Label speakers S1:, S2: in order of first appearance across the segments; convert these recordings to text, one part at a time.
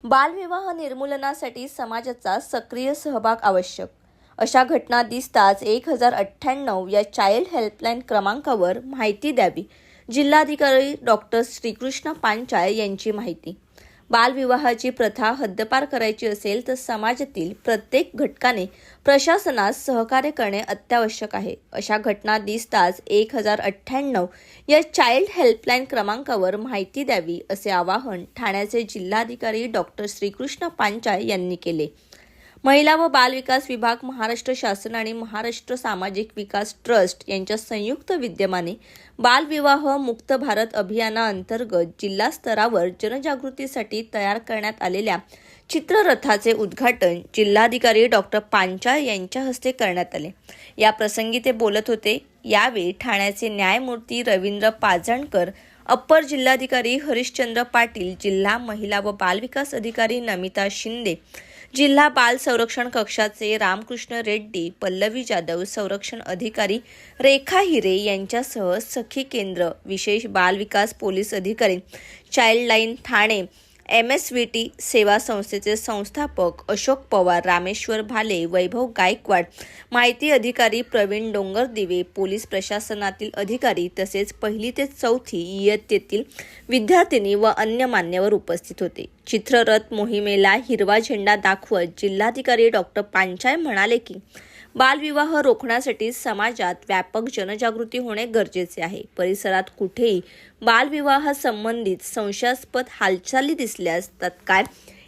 S1: बालविवाह निर्मूलनासाठी समाजाचा सक्रिय सहभाग आवश्यक. अशा घटना दिसताच 1098 या चाइल्ड हेल्पलाईन क्रमांकावर माहिती द्यावी. जिल्हाधिकारी डॉक्टर श्रीकृष्ण पांचाळ यांची माहिती. बालविवाहाची प्रथा हद्दपार करायची असेल तर समाजातील प्रत्येक घटकाने प्रशासनास सहकार्य करणे अत्यावश्यक आहे. अशा घटना दिसताच 1098 या चाइल्ड हेल्पलाईन क्रमांकावर माहिती द्यावी असे आवाहन ठाण्याचे जिल्हाधिकारी डॉक्टर श्रीकृष्ण पांचाळ यांनी केले. महिला व बाल विकास विभाग, महाराष्ट्र शासन आणि महाराष्ट्र सामाजिक विकास ट्रस्ट यांच्या संयुक्त विद्यमाने बालविवाह मुक्त भारत अभियानाअंतर्गत जिल्हा स्तरावर जनजागृतीसाठी तयार करण्यात आलेल्या चित्ररथाचे उद्घाटन जिल्हाधिकारी डॉक्टर पांचाळ यांच्या हस्ते करण्यात आले. या प्रसंगी ते बोलत होते. यावेळी ठाण्याचे न्यायमूर्ती रवींद्र पाजणकर, अप्पर जिल्हाधिकारी हरिश्चंद्र पाटील, जिल्हा महिला व बाल विकास अधिकारी नमिता शिंदे, जिल्हा बाल संरक्षण कक्षाचे रामकृष्ण रेड्डी, पल्लवी जाधव, संरक्षण अधिकारी रेखा हिरे यांच्यासह सखी केंद्र, विशेष बाल विकास पोलीस अधिकारी, चाइल्डलाईन ठाणे, MSVT सेवा संस्थेचे संस्थापक अशोक पवार, रामेश्वर भाले, वैभव गायकवाड, माहिती अधिकारी प्रवीण डोंगरदिवे, पोलीस प्रशासनातील अधिकारी तसेच 1ली ते 4थी इयत्तेतील विद्यार्थिनी व अन्य मान्यवर उपस्थित होते. चित्ररथ मोहिमेला हिरवा झेंडा दाखवत जिल्हाधिकारी डॉक्टर पांचाळ म्हणाले की बालविवाह रोखण्यासाठी समाजात व्यापक जनजागृती होणे गरजेचे आहे. परिसरात कुठेही बालविवाह संबंधित संशयास्पद हालचाली दिसल्यास तत्काळ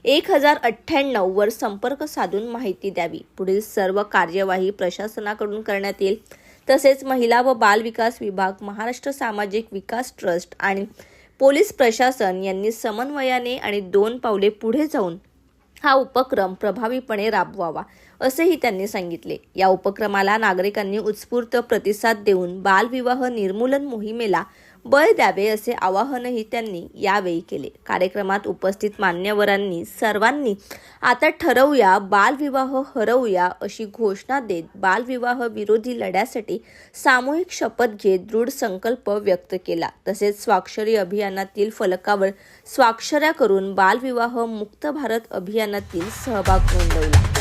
S1: 1098 वर संपर्क साधून माहिती द्यावी. पुढील सर्व कार्यवाही प्रशासनाकडून करण्यात येईल. तसेच महिला व बाल विकास विभाग, महाराष्ट्र सामाजिक विकास ट्रस्ट आणि पोलीस प्रशासन यांनी समन्वयाने आणि 2 पावले पुढे जाऊन हा उपक्रम प्रभावीपणे राबवावा असेही त्यांनी सांगितले. या उपक्रमाला नागरिकांनी उत्स्फूर्त प्रतिसाद देऊन बालविवाह निर्मूलन मोहिमेला बळ द्यावे असे आवाहनही त्यांनी यावेळी केले. कार्यक्रमात उपस्थित मान्यवरांनी सर्वांनी आता ठरवूया बालविवाह हरवूया अशी घोषणा देत बालविवाह विरोधी लढ्यासाठी सामूहिक शपथ घेत दृढ संकल्प व्यक्त केला. तसेच स्वाक्षरी अभियानातील फलकावर स्वाक्षऱ्या करून बालविवाह मुक्त भारत अभियानातील सहभाग नोंदवला.